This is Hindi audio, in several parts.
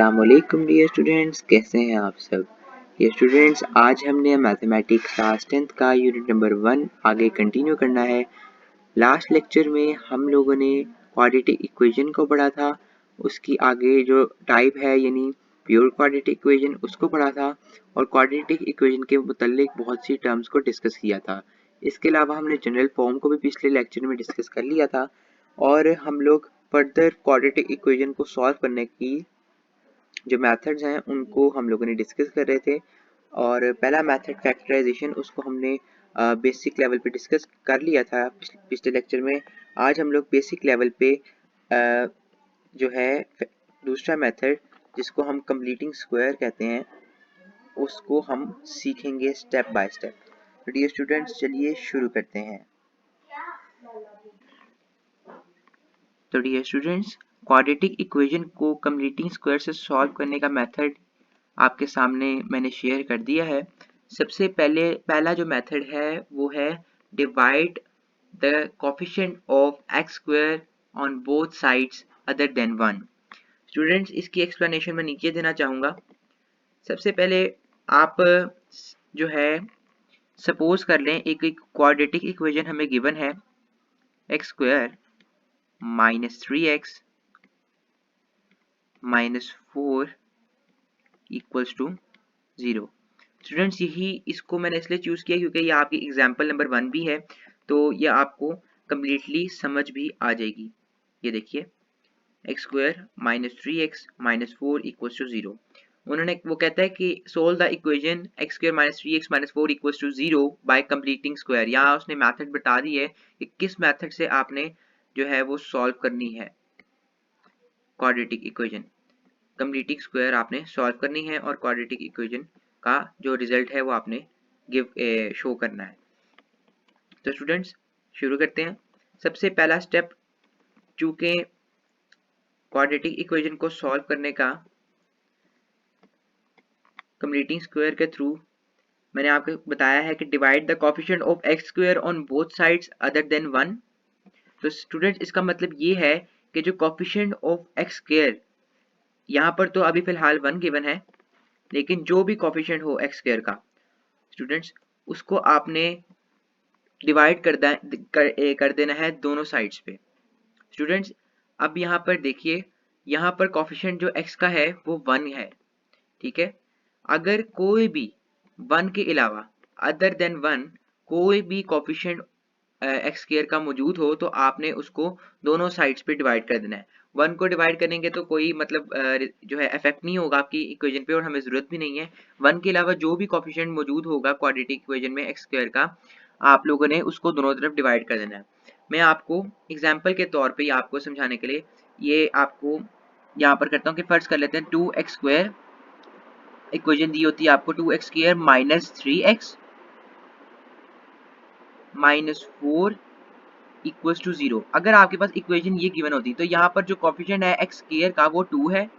अस्सलामुअलैकुम डियर स्टूडेंट्स, कैसे हैं आप सब। ये स्टूडेंट्स, आज हमने मैथमेटिक्स क्लास 10th का यूनिट नंबर 1 आगे कंटिन्यू करना है। लास्ट लेक्चर में हम लोगों ने क्वाड्रेटिक इक्वेशन को पढ़ा था, उसकी आगे जो टाइप है यानी प्योर क्वाड्रेटिक इक्वेशन उसको पढ़ा था और क्वाड्रेटिक इक्वेशन के मुतालिक बहुत सी टर्म्स को डिस्कस किया था। इसके अलावा हमने जनरल फॉर्म को भी पिछले लेक्चर में डिस्कस कर लिया था और हम लोग फर्दर क्वाड्रेटिक इक्वेशन को सॉल्व करने की जो मेथड्स हैं उनको हम लोगों ने डिस्कस कर रहे थे। और पहला मेथड फैक्टराइजेशन, उसको हमने बेसिक लेवल पे डिस्कस कर लिया था पिछले लेक्चर में। आज हम लोग बेसिक लेवल पे जो है दूसरा मेथड जिसको हम कंप्लीटिंग स्क्वायर कहते हैं उसको हम सीखेंगे स्टेप बाय स्टेप। तो डियर स्टूडेंट्स, चलिए शुरू करते हैं। तो डियर स्टूडेंट्स, क्वाड्रेटिक इक्वेशन को कंप्लीटिंग स्क्वायर से सॉल्व करने का मेथड आपके सामने मैंने शेयर कर दिया है। सबसे पहला जो मेथड है वो है divide the coefficient of x square on both sides other than 1। Students, इसकी एक्सप्लेनेशन मैं नीचे देना चाहूँगा। सबसे पहले आप जो है सपोज कर लें एक क्वाड्रेटिक इक्वेशन हमें गिवन है X square -3x -4 equals to 0। Students, यही इसको मैंने इसलिए चूज़ किया क्योंकि ये आपकी एग्जाम्पल नंबर 1 भी है, तो ये आपको कम्प्लीटली समझ भी आ जाएगी। ये देखिए x square -3x -4 equals to 0। उन्होंने वो कहता है कि solve the equation X square -3x -4 equals to 0 by completing square. यहाँ उसने मेथड बता दी है कि किस मेथड से आपने जो है वो सॉल्व करनी है क्वाड्रेटिक इक्वेशन। कंप्लीटिंग स्क्वायर आपने सॉल्व करनी है और क्वाड्रेटिक इक्वेशन का जो रिजल्ट है वो आपने शो करना है। तो स्टूडेंट्स, शुरू करते हैं। सबसे पहला स्टेप, चूंकि क्वाड्रेटिक इक्वेशन को सॉल्व करने का कंप्लीटिंग स्क्वायर के थ्रू मैंने आपको बताया है कि divide the coefficient of x square on both sides other than 1। तो स्टूडेंट्स, इसका मतलब ये है कि जो कोफिशिएंट ऑफ एक्स स्क्वायर, यहाँ पर तो अभी फिलहाल 1 गिवन है, लेकिन जो भी कोफिशिएंट हो एक्स स्क्वायर का स्टूडेंट्स उसको आपने डिवाइड कर देना है दोनों साइड्स पे। स्टूडेंट्स, अब यहाँ पर देखिए, यहाँ पर कोफिशिएंट जो x का है वो 1 है, ठीक है। अगर कोई भी 1 के अलावा अदर देन 1 कोई भी कोफिशिएंट एक्स स्क्वायर का मौजूद हो तो आपने उसको दोनों साइड्स पे डिवाइड कर देना है। 1 को डिवाइड करेंगे तो कोई मतलब जो है इफेक्ट नहीं होगा आपकी इक्वेशन पे और हमें ज़रूरत भी नहीं है। 1 के अलावा जो भी कोफिशिएंट मौजूद होगा क्वाड्रेटिक इक्वेशन में एक्स स्क्वायर का, आप लोगों ने उसको दोनों तरफ डिवाइड कर देना है। मैं आपको एग्जाम्पल के तौर पर आपको समझाने के लिए ये आपको यहाँ पर करता हूँ कि फर्ज कर लेते हैं 2x स्क्वायर। इक्वेशन दी होती है आपको 2x square -3x -4 equals to 0। अगर आपके पास इक्वेशन ये गिवन होती तो यहाँ पर जो कोफिशिएंट है एक्स स्क्वायर का वो 2 है,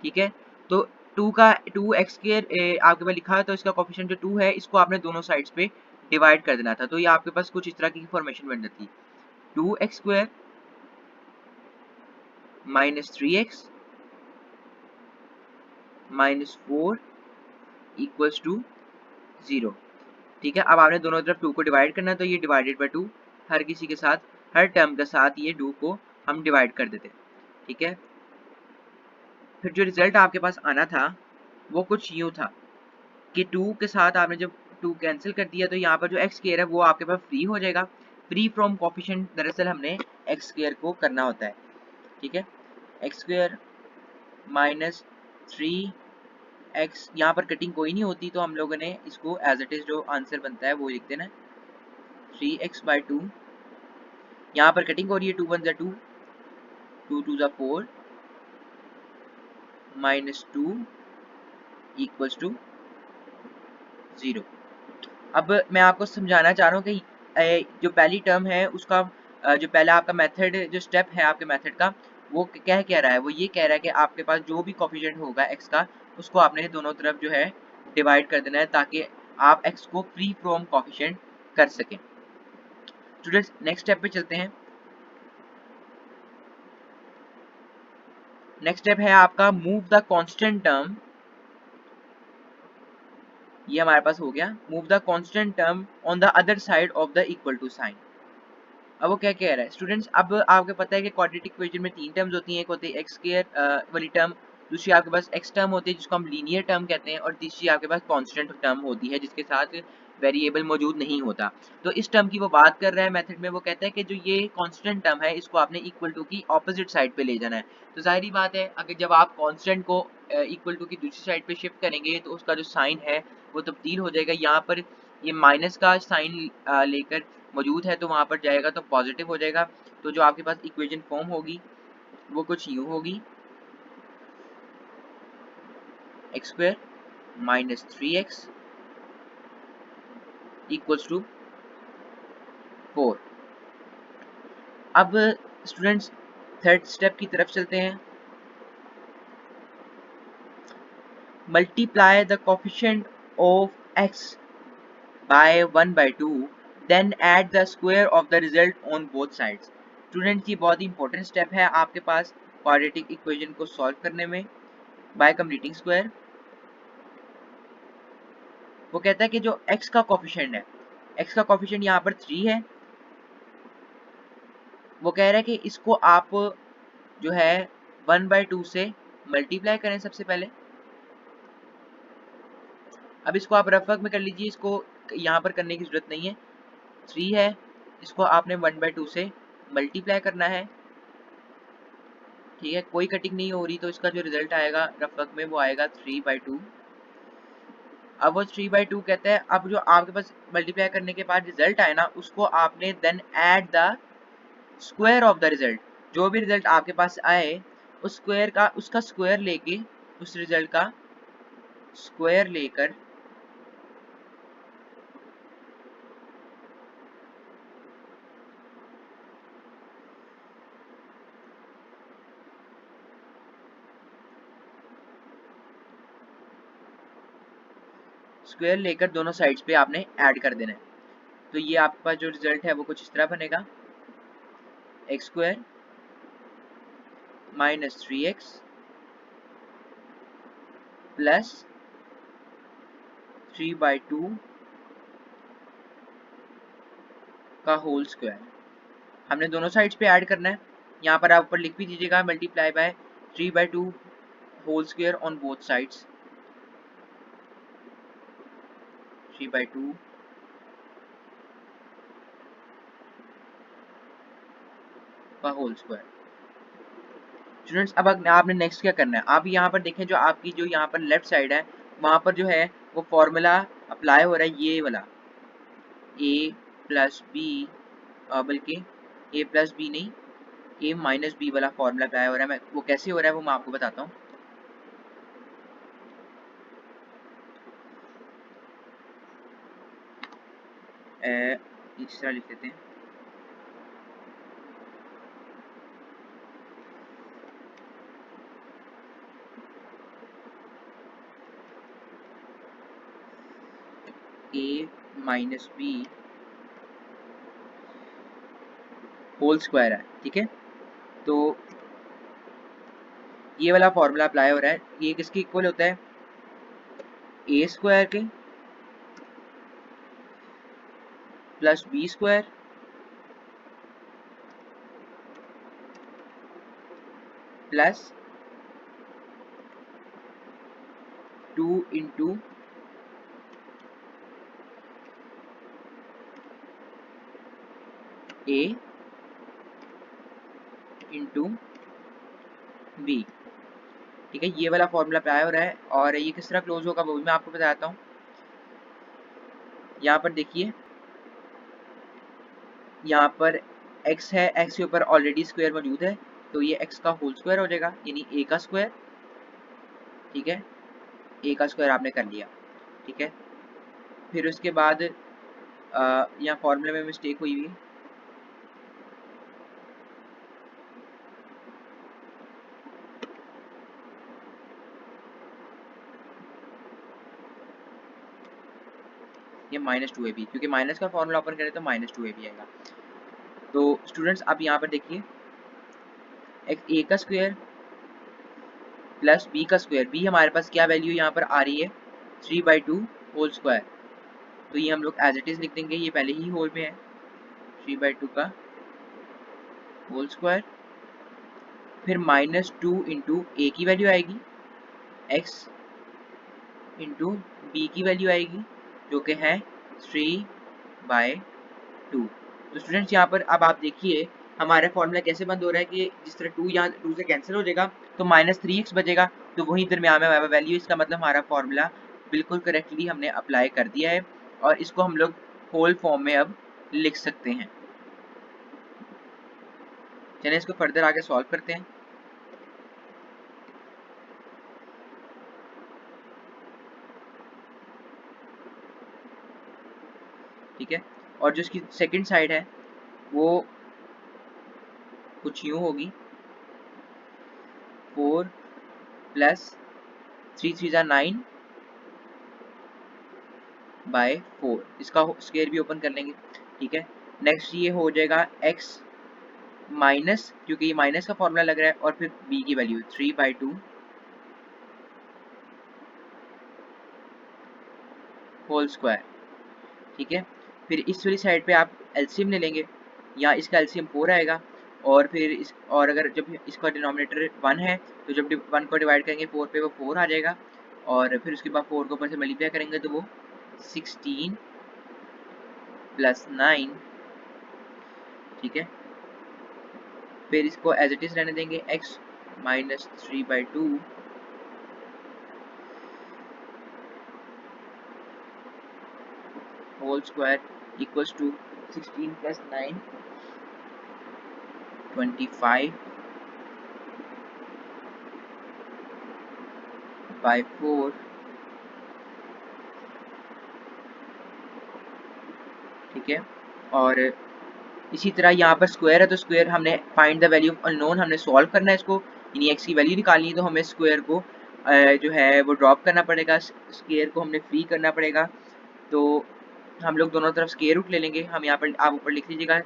ठीक है। तो 2x स्क्वायर आपके पास लिखा है, तो इसका कोफिशिएंट जो 2 है इसको आपने दोनों साइड्स पे डिवाइड कर देना था। तो ये आपके पास कुछ इस तरह की फॉर्मेशन बन जाती, 2x square -3x -4 equals to 0, ठीक है। अब आपने दोनों तरफ 2 को डिवाइड करना है, तो ये डिवाइडेड बाय 2 हर किसी के साथ, हर टर्म के साथ ये 2 को हम डिवाइड कर देते, ठीक है। फिर जो रिजल्ट आपके पास आना था वो कुछ यूँ था कि 2 के साथ आपने जब 2 कैंसिल कर दिया तो यहाँ पर जो एक्स स्क्वायर है वो आपके पास फ्री हो जाएगा। फ्री फ्रॉम कोफिशिएंट दरअसल हमने एक्स स्क्वायर को करना होता है, ठीक है। एक्स स्क्वायर -3x, यहाँ पर कटिंग कोई नहीं होती तो हम लोगों ने इसको एज इट इज जो आंसर बनता है वो लिख देना, 3x/2। यहाँ पर कटिंग हो रही है, 2 1 2, 2 2 4 -2 इक्वल्स टू 0। अब मैं आपको समझाना चाह रहा हूँ कि जो पहली टर्म है उसका जो पहला आपका मेथड जो स्टेप है आपके मेथड का वो कह रहा है, वो ये कह रहा है कि आपके पास जो भी कोफिशिएंट होगा x का उसको आपने दोनों तरफ जो है डिवाइड कर देना है ताकि आप x को फ्री फ्रॉम कोफिशिएंट कर सकें। स्टूडेंट्स, नेक्स्ट स्टेप पे चलते हैं। नेक्स्ट स्टेप है आपका मूव द कांस्टेंट टर्म, ये हमारे पास हो गया, move the constant term on the other side of the equal to sign. अब वो क्या कह रहा है स्टूडेंट्स, अब आपको पता है कि क्वाड्रेटिक इक्वेशन में तीन टर्म्स होती हैं, एक होती है एक्स स्क्वायर वाली टर्म, दूसरी आपके पास एक्स टर्म होती है जिसको हम लीनियर टर्म कहते हैं, और तीसरी आपके पास कांस्टेंट टर्म होती है जिसके साथ वेरिएबल मौजूद नहीं होता। तो इस टर्म की वो बात कर रहा है मेथड में, वो कहता है कि जो ये कांस्टेंट टर्म है इसको आपने इक्वल टू की ऑपोजिट साइड पे ले जाना है। तो जाहिर बात है अगर जब आप कांस्टेंट को इक्वल टू की दूसरी साइड पे शिफ्ट करेंगे तो उसका जो साइन है वो तब्दील हो जाएगा। यहाँ पर ये माइनस का साइन लेकर मौजूद है तो वहां पर जाएगा तो पॉजिटिव हो जाएगा। तो जो आपके पास इक्वेशन फॉर्म होगी वो कुछ यूं होगी, X square minus 3x equals to 4। अब स्टूडेंट्स थर्ड स्टेप की तरफ चलते हैं। Multiply the coefficient of x by 1/2 then add the square of the result on both sides. Students ये बहुत ही इंपॉर्टेंट स्टेप है आपके पास क्वाड्रेटिक इक्वेशन को सॉल्व करने में बाय कंप्लीटिंग स्क्वायर। वो कहता है कि जो x का कोफिशिएंट है, x का कोफिशिएंट यहाँ पर 3 है, वो कह रहा है कि इसको आप जो है 1/2 से मल्टीप्लाई करें सबसे पहले। अब इसको आप रफ वर्क में कर लीजिए, इसको यहाँ पर करने की जरूरत नहीं है। 3 है, इसको आपने 1/2 से मल्टीप्लाई करना है, ठीक है, कोई कटिंग नहीं हो रही तो इसका जो रिजल्ट आएगा रफ वर्क में वो आएगा 3/2। अब वो 3/2 कहते हैं, अब जो आपके पास मल्टीप्लाई करने के बाद रिजल्ट आए ना उसको आपने then add the square of the result, जो भी रिजल्ट आपके पास आए उस स्क्वायर का, उसका स्क्वायर लेके, उस रिजल्ट का स्क्वायर लेकर स्क्वायर लेकर दोनों साइड्स पे आपने ऐड कर देना है। तो ये आपके पास जो रिजल्ट है वो कुछ इस तरह बनेगा, x square minus 3x plus 3/2 का होल स्क्वायर। हमने दोनों साइड्स पे ऐड करना है, यहाँ पर आप ऊपर लिख भी दीजिएगा multiply by 3/2 whole square on both sides, 3/2 का होल स्क्वायर। स्टूडेंट्स अब आपने नेक्स्ट क्या करना है, आप यहाँ पर देखें जो आपकी जो यहाँ पर लेफ्ट साइड है वहां पर जो है वो फॉर्मूला अप्लाई हो रहा है, ये वाला a प्लस बी, बल्कि a प्लस बी नहीं, a माइनस बी वाला फॉर्मूला अप्लाई हो रहा है। मैं वो कैसे हो रहा है वो मैं आपको बताता हूँ। इस तरह लिख देते हैं, a minus B whole square है, ठीक है। तो ये वाला फॉर्मूला अप्लाई हो रहा है, ये किसके इक्वल होता है, a स्क्वायर के plus B square plus 2 into a into B, ठीक है। ये वाला फॉर्मूला अप्लाई हो रहा है और ये किस तरह क्लोज होगा वो भी मैं आपको बताता हूँ। यहाँ पर देखिए, यहाँ पर x है, x के ऊपर ऑलरेडी स्क्वायर मौजूद है तो ये x का होल स्क्वायर हो जाएगा, यानी a का स्क्वायर, ठीक है, a का स्क्वायर आपने कर लिया, ठीक है। फिर उसके बाद यहाँ फॉर्मूले में मिस्टेक हुई हुई, ये -2ab, क्योंकि माइनस का फॉर्मूला ओपन करें तो -2ab आएगा। तो स्टूडेंट्स आप यहाँ पर देखिए, a का स्क्वायर प्लस बी का स्क्वायर। बी हमारे पास क्या वैल्यू यहाँ पर आ रही है, 3/2 होल स्क्वायर। तो ये हम लोग एज इट इज लिख देंगे, ये पहले ही होल में है, 3/2 का होल स्क्वायर। फिर -2 इंटू ए की वैल्यू आएगी, x इंटू बी की वैल्यू आएगी जो कि है 3/2। तो स्टूडेंट्स यहाँ पर अब आप देखिए हमारा फॉर्मूला कैसे बंद हो रहा है कि जिस तरह 2 यहाँ 2 से कैंसिल हो जाएगा तो -3x बचेगा, तो वही दरमियान में वैल्यू। इसका मतलब हमारा फॉर्मूला बिल्कुल करेक्टली हमने अप्लाई कर दिया है और इसको हम लोग होल फॉर्म में अब लिख सकते हैं। चलिए इसको फर्दर आगे सॉल्व करते हैं। ठीक है, और जो इसकी सेकंड साइड है वो कुछ यूं होगी, 4 प्लस 3 3 9 बाय 4, इसका स्क्वायर भी ओपन कर लेंगे। ठीक है, नेक्स्ट ये हो जाएगा x माइनस, क्योंकि ये माइनस का फॉर्मूला लग रहा है, और फिर b की वैल्यू 3/2 होल स्क्वायर। ठीक है, फिर इस वाली साइड पे आप एलसीएम ले लेंगे, यहाँ इसका एलसीएम 4 आएगा, और फिर इस, और अगर जब इसका डिनोमिनेटर 1 है तो जब 1 को डिवाइड करेंगे 4 पे वो 4 आ जाएगा, और फिर उसके बाद 4 को ऊपर से मल्टीप्लाई करेंगे तो वो 16 प्लस 9। ठीक है, फिर इसको एज इट इज रहने देंगे, x minus 3/2 whole square equals to 16 plus 9 25/4। ठीक है, और इसी तरह यहाँ पर स्क्वायर है तो स्क्वायर हमने find the value of unknown, हमने सॉल्व करना है इसको, यानी x की वैल्यू निकालनी है, तो हमें स्क्वायर को जो है वो ड्रॉप करना पड़ेगा, स्क्वायर को हमने फ्री करना पड़ेगा। तो हम लोग दोनों तरफ स्क्वायर रूट ले लेंगे। हम यहाँ पर, आप ऊपर लिख लीजिएगा,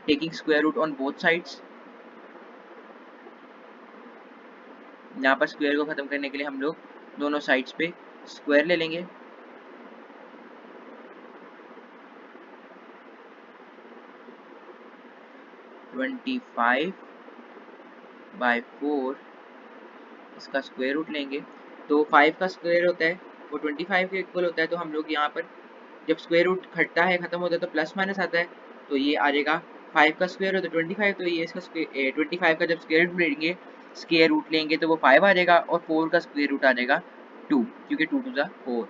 taking square root on both sides. यहाँ पर स्क्वायर को खत्म करने के लिए हम लोग दोनों साइड्स पे स्क्वायर ले लेंगे। ट्वेंटी 25/4 इसका स्क्वायर रूट लेंगे, तो 5 का स्क्वायर होता है वो 25 के इक्वल होता है। तो हम लोग यहाँ पर जब स्क्वायर रूट घटता है, खत्म होता है, तो प्लस माइनस आता है, तो ये आ जाएगा 5 का स्क्वायर होता है 25, तो ये इसका 25 का जब स्क्वायर रूट लेंगे तो वो 5 आ जाएगा, और 4 का स्क्वायर रूट आ जाएगा 2, क्योंकि 2 2 4।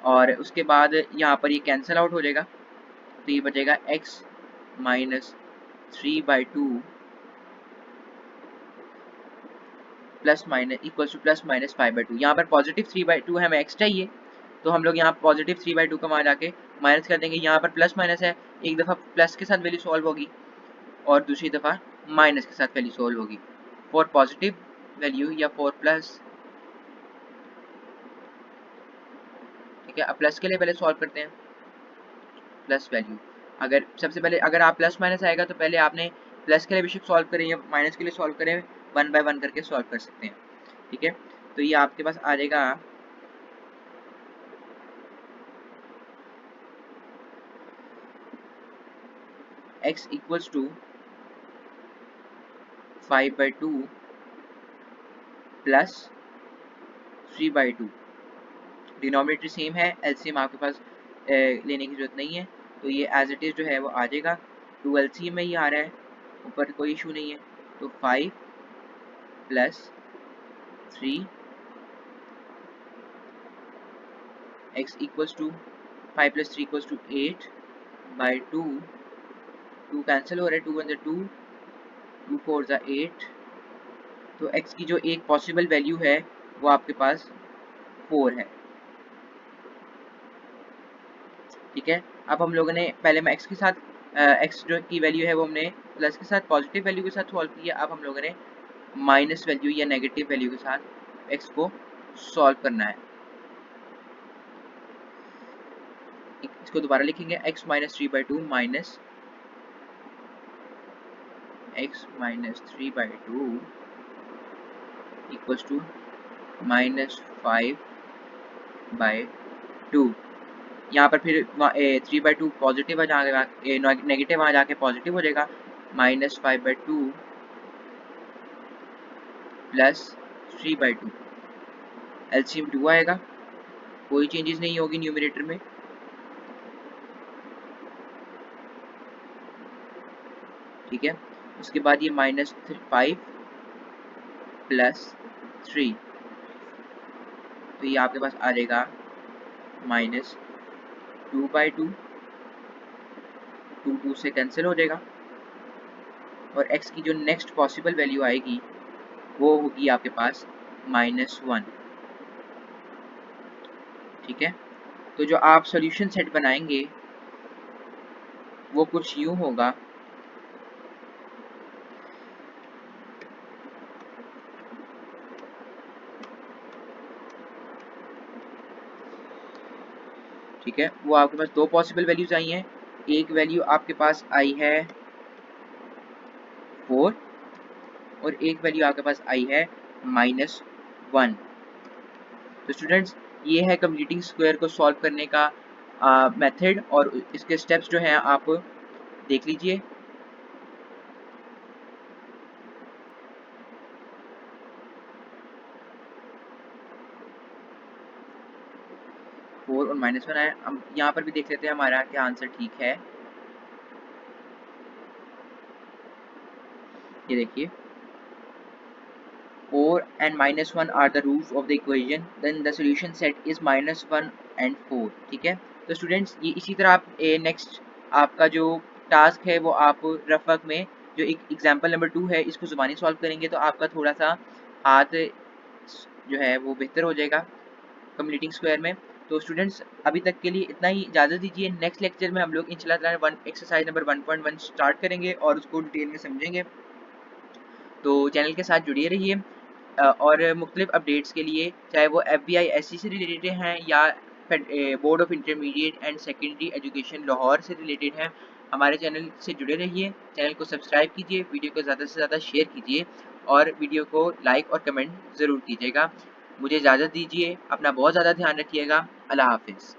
और उसके बाद यहाँ पर ये कैंसिल आउट हो जाएगा, तो ये बचेगा x minus 3/2 plus minus equals two plus minus 5/2। यहाँ पर पॉजिटिव 3/2 हमें x चाहिए, तो हम लोग यहाँ पॉजिटिव 3/2 का वहाँ जाके माइनस कर देंगे। यहाँ पर प्लस माइनस है, एक दफ़ा प्लस के साथ वैल्यू सॉल्व होगी और दूसरी दफ़ा माइनस के साथ वैल्यू सॉल्व होगी, फॉर पॉजिटिव वैल्यू या फॉर प्लस। ठीक है, अब प्लस के लिए पहले सॉल्व करते हैं प्लस वैल्यू। अगर सबसे पहले अगर आप प्लस माइनस आएगा तो पहले आपने प्लस के लिए बेशक सॉल्व करें या माइनस के लिए सॉल्व करें, 1 बाय 1 करके सॉल्व कर सकते हैं। ठीक है, तो ये आपके पास आ जाएगा x equals to 5/2 plus 3/2। Denominator same है, एलसीएम आपके पास लेने की जरूरत नहीं है, तो ये एज इट इज जो है वो आ जाएगा। 2 एलसीएम में ही आ रहा है, ऊपर कोई इशू नहीं है, तो 5 plus 3 x equals to 5 plus 3 equals to 8/2। 2 cancel हो रहा है, 2 1 2, 2 4 8, तो x की जो एक पॉसिबल वैल्यू है वो आपके पास 4 है। ठीक है, अब हम लोगों ने पहले में x के साथ x जो की वैल्यू है वो हमने प्लस के साथ पॉजिटिव वैल्यू के साथ सॉल्व किया। अब हम लोगों ने माइनस वैल्यू या नेगेटिव वैल्यू के साथ x को सॉल्व करना है। इसको दोबारा लिखेंगे, x minus 3/2 minus x minus 3/2 equals to -5/2। यहाँ पर फिर 3/2 पॉजिटिव है, जहाँ नेगेटिव वहाँ जाके पॉजिटिव हो जाएगा। -5/2 प्लस 3/2, एलसीएम 2 आएगा, कोई चेंजेस नहीं होगी न्यूमरेटर में। ठीक है, उसके बाद ये -5 प्लस 3, तो ये आपके पास आ जाएगा -2/2, 2 से कैंसिल हो जाएगा, और x की जो नेक्स्ट पॉसिबल वैल्यू आएगी वो होगी आपके पास -1। ठीक है, तो जो आप सॉल्यूशन सेट बनाएंगे वो कुछ यूं होगा। ठीक है, वो आपके पास दो पॉसिबल वैल्यूज आई हैं। एक वैल्यू आपके पास आई है 4, और एक वैल्यू आपके पास आई है -1। तो स्टूडेंट्स, ये है कंप्लीटिंग स्क्वायर को सॉल्व करने का मेथड, और इसके स्टेप्स जो हैं आप देख लीजिए। फोर और -1 आया। हम यहाँ पर भी देख लेते हैं हमारा क्या आंसर ठीक है। ये देखिए, 4 and -1 are the roots of the equation, then the solution set is -1 and 4। ठीक है, तो स्टूडेंट्स ये इसी तरह आप नेक्स्ट आपका जो टास्क है वो आप रफक में जो एक एग्जाम्पल नंबर 2 है इसको ज़ुबानी सॉल्व करेंगे, तो आपका थोड़ा सा हाथ जो है वो बेहतर हो जाएगा कंप्लीटिंग स्क्वायर में। तो स्टूडेंट्स, अभी तक के लिए इतना ही, इजाज़त दीजिए। नेक्स्ट लेक्चर में हम लोग इंशाल्लाह एक्सरसाइज नंबर 1.1 स्टार्ट करेंगे और उसको डिटेल में समझेंगे। तो चैनल के साथ जुड़े रहिए, और मुख्तलिफ अपडेट्स के लिए, चाहे वो FBI SC से रिलेटेड हैं या board of intermediate and secondary education Lahore से रिलेटेड हैं, हमारे चैनल से जुड़े रहिए। चैनल को सब्सक्राइब कीजिए, वीडियो को ज़्यादा से ज़्यादा शेयर कीजिए, और वीडियो को लाइक और कमेंट ज़रूर कीजिएगा। मुझे इजाज़त दीजिए, अपना बहुत ज़्यादा ध्यान रखिएगा। अल्लाह हाफिज़।